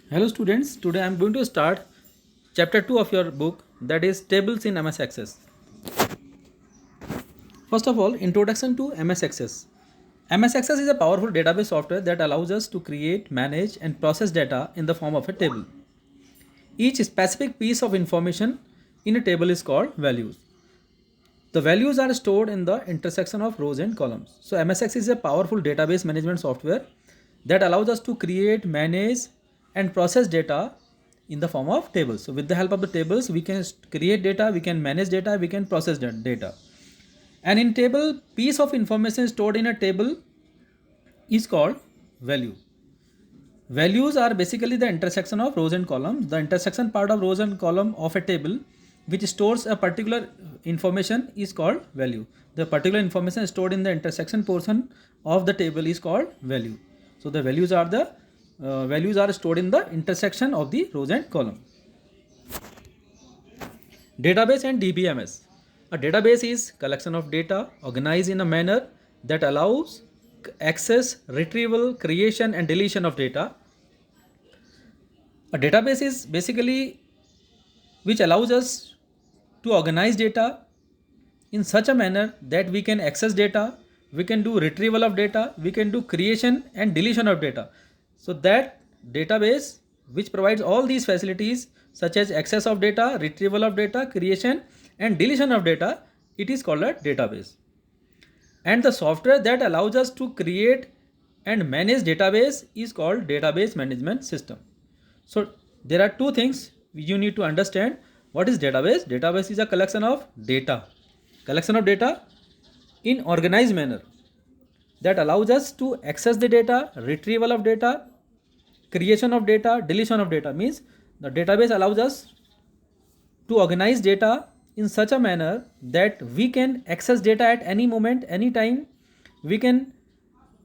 Hello students, today I am going to start chapter 2 of your book, that is tables in MS Access. First of all, introduction to MS Access. MS Access is a powerful database software that allows us to create, manage and process data in the form of a table. Each specific piece of information in a table is called values. The values are stored in the intersection of rows and columns. So MS Access is a powerful database management software that allows us to create, manage and process data in the form of tables. So with the help of the tables, we can create data, we can manage data, we can process that data. And in table, piece of information stored in a table is called value. Values are basically the intersection of rows and columns. The intersection part of rows and column of a table which stores a particular information is called value. The particular information stored in the intersection portion of the table is called value. So the values are stored in the intersection of the rows and column. Database and DBMS. A database is collection of data organized in a manner that allows access, retrieval, creation and deletion of data. A database is basically which allows us to organize data in such a manner that we can access data, we can do retrieval of data, we can do creation and deletion of data. So that database which provides all these facilities such as access of data, retrieval of data, creation and deletion of data, it is called a database. And the software that allows us to create and manage database is called database management system. So there are two things you need to understand. What is database? Database is a collection of data. Collection of data in organized manner that allows us to access the data, retrieval of data, creation of data, deletion of data. Means the database allows us to organize data in such a manner that we can access data at any moment, any time. We can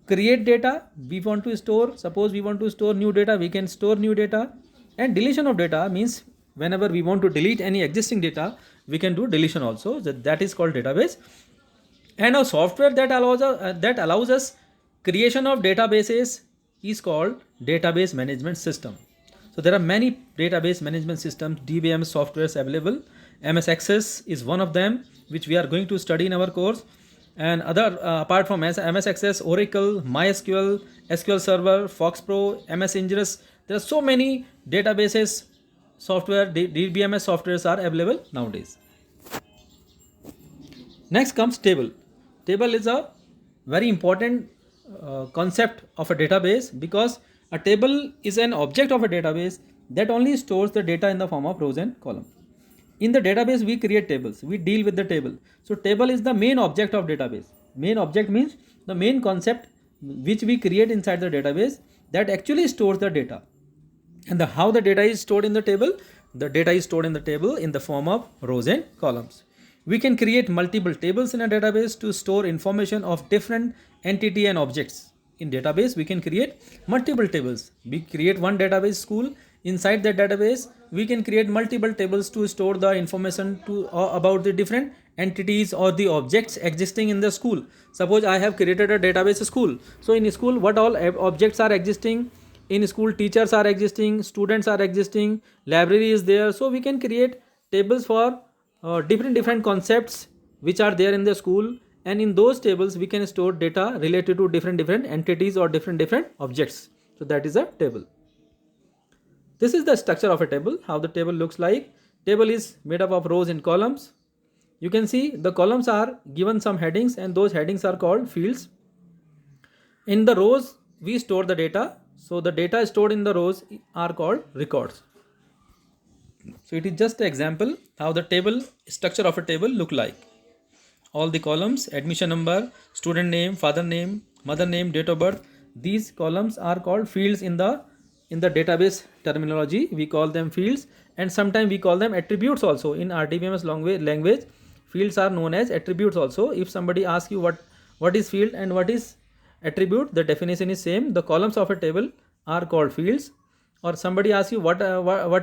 create data. We want to store, suppose we want to store new data, we can store new data. And deletion of data means whenever we want to delete any existing data, we can do deletion also. That is called database. And a software that allows us creation of databases is called database management system. So there are many database management systems, DBMS softwares available. MS Access is one of them, which we are going to study in our course. And other apart from MS Access, Oracle, MySQL, SQL Server, FoxPro, MS Ingres, there are so many databases software, DBMS softwares are available nowadays. Next comes table. Table is a very important concept of a database, because a table is an object of a database that only stores the data in the form of rows and columns. In the database, we create tables, we deal with the table. So table is the main object of database. Main object means the main concept which we create inside the database that actually stores the data. And how the data is stored in the table? The data is stored in the table in the form of rows and columns. We can create multiple tables in a database to store information of different entity and objects. In database, we can create multiple tables. We create one database school. Inside that database, we can create multiple tables to store the information about the different entities or the objects existing in the school. Suppose I have created a database school. So in school, what all objects are existing? In school, teachers are existing, students are existing, library is there. So we can create tables for different concepts which are there in the school, and in those tables we can store data related to different entities or different objects. So that is a table. This is the structure of a table, how the table looks like. Table is made up of rows and columns. You can see the columns are given some headings, and those headings are called fields. In the rows, we store the data. So the data stored in the rows are called records. So it is just an example how the table structure of a table look like. All the columns, admission number, student name, father name, mother name, date of birth. These columns are called fields in the database terminology. We call them fields, and sometimes we call them attributes also. In RDBMS language, fields are known as attributes also. If somebody asks you what is field and what is attribute, the definition is same. The columns of a table are called fields. Or somebody asks you what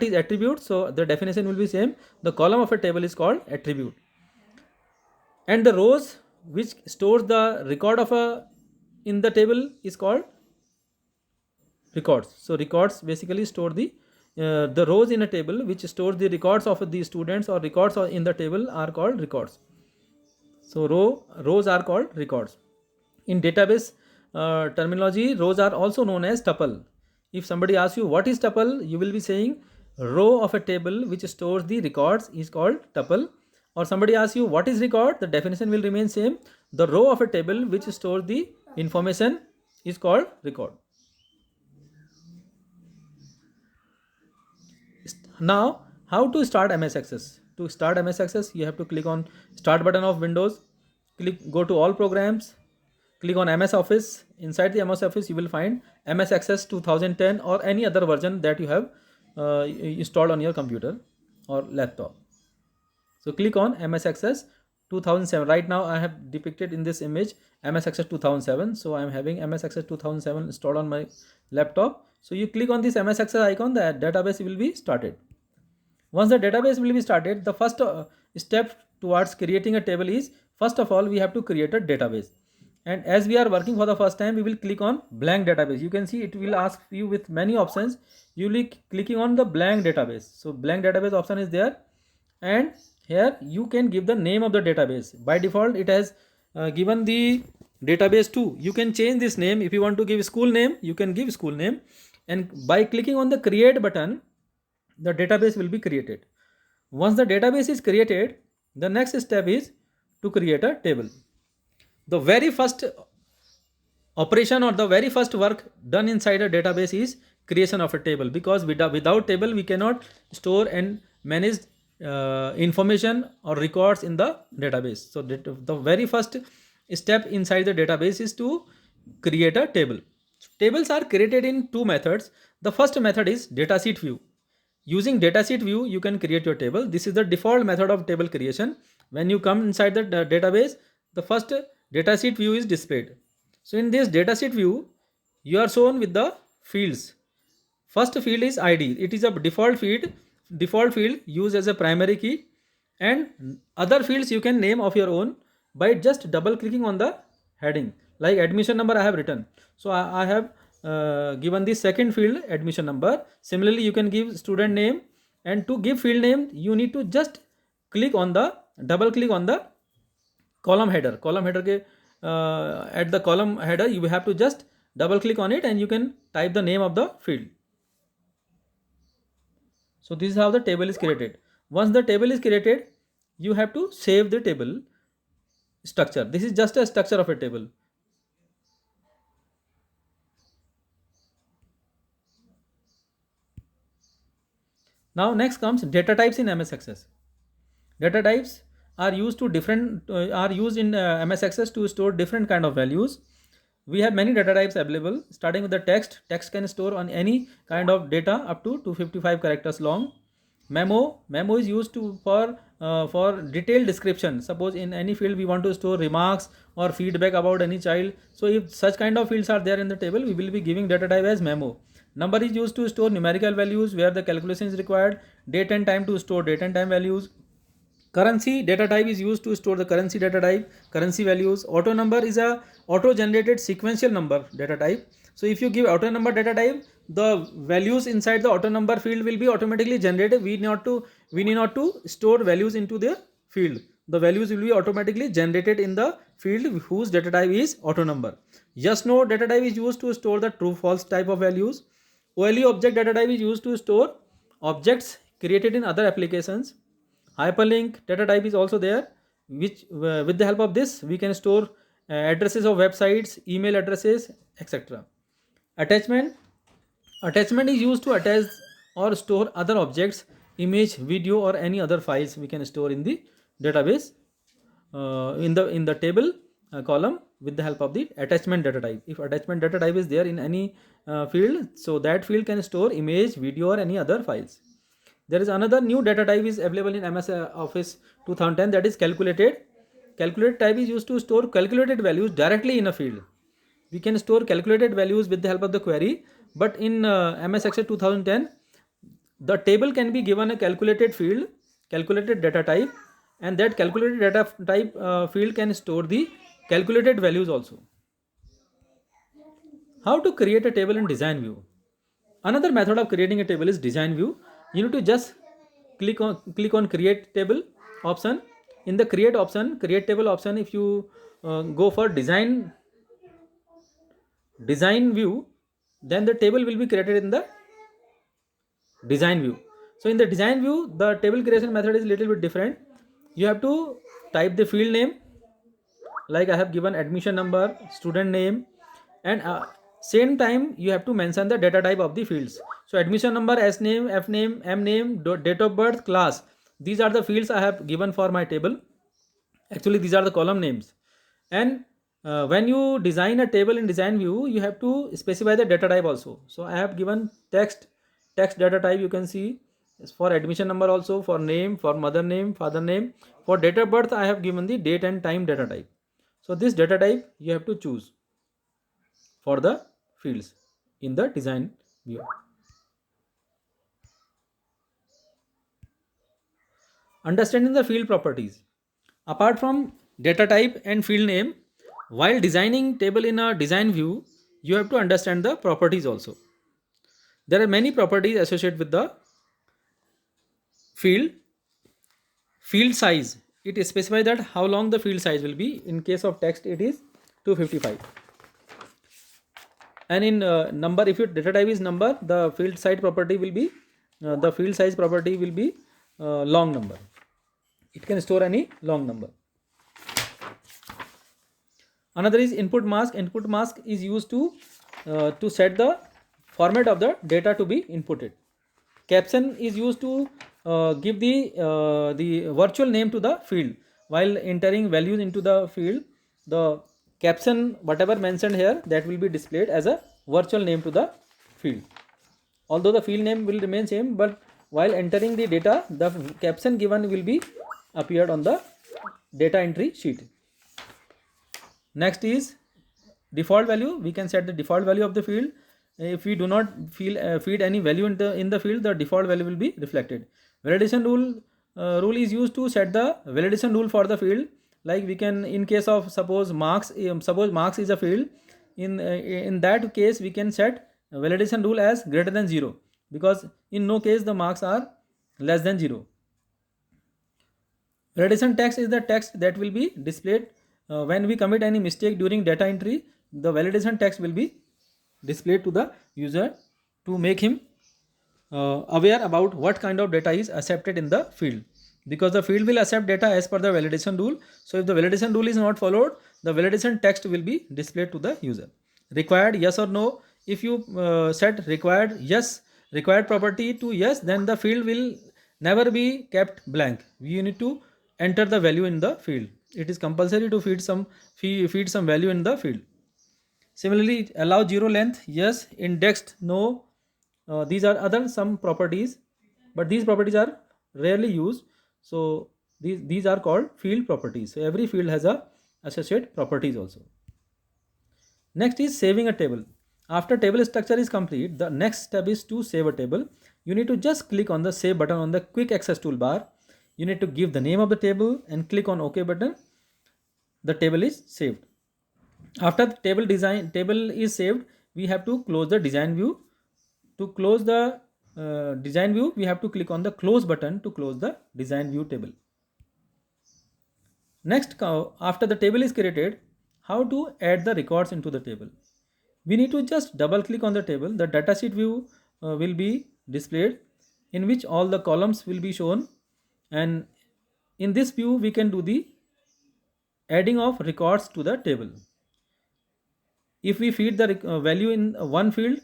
is attribute, so the definition will be same. The column of a table is called attribute. And the rows which stores the record of a in the table is called records. So records basically store the rows in a table which stores the records of the students, or records in the table are called records. So rows are called records. In database terminology, rows are also known as tuple. If somebody asks you what is tuple, you will be saying row of a table which stores the records is called tuple. Or somebody asks you what is record, the definition will remain same. The row of a table which stores the information is called record. Now, how to start MS Access? To start MS Access, you have to click on Start button of Windows. Go to All Programs. Click on MS Office. Inside the MS Office, you will find MS Access 2010 or any other version that you have installed on your computer or laptop. So click on MS Access 2007. Right now, I have depicted in this image MS Access 2007. So I am having MS Access 2007 installed on my laptop. So you click on this MS Access icon, the database will be started. Once the database will be started, the first step towards creating a table is, first of all, we have to create a database. And as we are working for the first time, we will click on blank database. You can see it will ask you with many options. You will be clicking on the blank database. So blank database option is there, and here you can give the name of the database. By default, it has given the database 2. You can change this name. If you want to give school name, you can give school name. And by clicking on the create button, the database will be created. Once the database is created, the next step is to create a table. The very first operation or the very first work done inside a database is creation of a table, because without table we cannot store and manage information or records in the database. So the very first step inside the database is to create a table. Tables are created in two methods. The first method is datasheet view. Using datasheet view, you can create your table. This is the default method of table creation. When you come inside the database, the first datasheet view is displayed. So in this datasheet view, you are shown with the fields. First field is ID. It is a default field used as a primary key, and other fields you can name of your own by just double clicking on the heading. Like admission number I have written. So I have given the second field admission number. Similarly, you can give student name, and to give field name, you need to just double click on the column header. At the column header, you have to just double click on it, and you can type the name of the field. So this is how the table is created. Once the table is created, you have to save the table structure. This is just a structure of a table. Now next comes data types in MS Access. Data types are used in MS Access to store different kind of values. We have many data types available. Starting with the text. Text can store on any kind of data up to 255 characters long. Memo is used for detailed description. Suppose in any field we want to store remarks or feedback about any child. So if such kind of fields are there in the table, we will be giving data type as memo. Number is used to store numerical values where the calculation is required. Date and time to store date and time values. Currency data type is used to store the currency data type, currency values. Auto number is a auto generated sequential number data type. So if you give auto number data type, the values inside the auto number field will be automatically generated. We need not to store values into the field. The values will be automatically generated in the field whose data type is auto number. Yes no data type is used to store the true false type of values. OLE object data type is used to store objects created in other applications. Hyperlink data type is also there, which with the help of this we can store addresses of websites, email addresses, etc. Attachment is used to attach or store other objects, image, video, or any other files we can store in the database in the table column with the help of the attachment data type. If attachment data type is there in any field, so that field can store image, video, or any other files. There is another new data type is available in MS Office 2010, that is calculated. Calculated type is used to store calculated values directly in a field. We can store calculated values with the help of the query, but in MS Access 2010, the table can be given a calculated field, calculated data type, and that calculated data type field can store the calculated values also. How to create a table in design view? Another method of creating a table is design view. You need to just click on create table option. In the create table option, if you go for design view, then the table will be created in the design view. So in the design view, the table creation method is little bit different. You have to type the field name, like I have given admission number, student name, and same time you have to mention the data type of the fields. So admission number, S name, F name, M name, date of birth, class, these are the fields I have given for my table. Actually these are the column names. And when you design a table in design view, you have to specify the data type also. So I have given text data type, you can see, is for admission number, also for name, for mother name, father name. For date of birth I have given the date and time data type. So this data type you have to choose for the fields in the design view. Understanding the field properties. Apart from data type and field name, while designing table in a design view, you have to understand the properties also. There are many properties associated with the field. Field size, it specifies that how long the field size will be. In case of text, it is 255. And in number, if your data type is number, the field size property will be long number. It can store any long number. Another is input mask. Input mask is used to set the format of the data to be inputted. Caption is used to give the virtual name to the field. While entering values into the field, the caption, whatever mentioned here, that will be displayed as a virtual name to the field. Although the field name will remain same, but while entering the data, the caption given will be appeared on the data entry sheet. Next is default value. We can set the default value of the field. If we do not feed any value in the field, the default value will be reflected. Validation rule is used to set the validation rule for the field. Like we can, in case of suppose marks is a field, in that case we can set validation rule as greater than 0, because in no case the marks are less than 0. Validation text is the text that will be displayed when we commit any mistake during data entry. The validation text will be displayed to the user to make him aware about what kind of data is accepted in the field, because the field will accept data as per the validation rule. So if the validation rule is not followed, the validation text will be displayed to the user. Required, yes or no. If you set required property to yes, then the field will never be kept blank. You need to enter the value in the field. It is compulsory to feed some value in the field. Similarly, allow zero length, yes. Indexed, no. These are other some properties, but these properties are rarely used. So these are called field properties. So every field has a associated properties also. Next is saving a table. After table structure is complete, the next step is to save a table. You need to just click on the save button on the quick access toolbar. You need to give the name of the table and click on OK button. The table is saved. After the table is saved, we have to close the design view. To close the design view, we have to click on the close button to close the design view table. Next, after the table is created, how to add the records into the table. We need to just double click on the table. The datasheet view will be displayed, in which all the columns will be shown, and in this view we can do the adding of records to the table. If we feed the value in one field,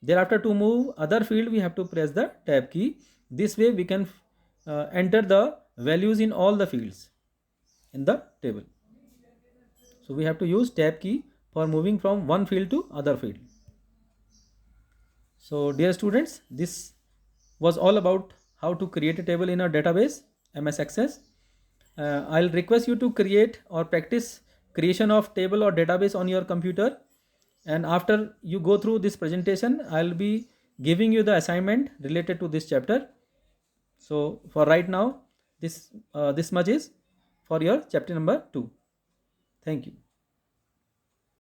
thereafter to move other field we have to press the tab key. This way we can enter the values in all the fields in the table. So we have to use tab key for moving from one field to other field. So dear students, this was all about how to create a table in a database MS Access. I'll request you to create or practice creation of table or database on your computer, and after you go through this presentation, I'll be giving you the assignment related to this chapter. So for right now, this much is for your chapter number 2. Thank you.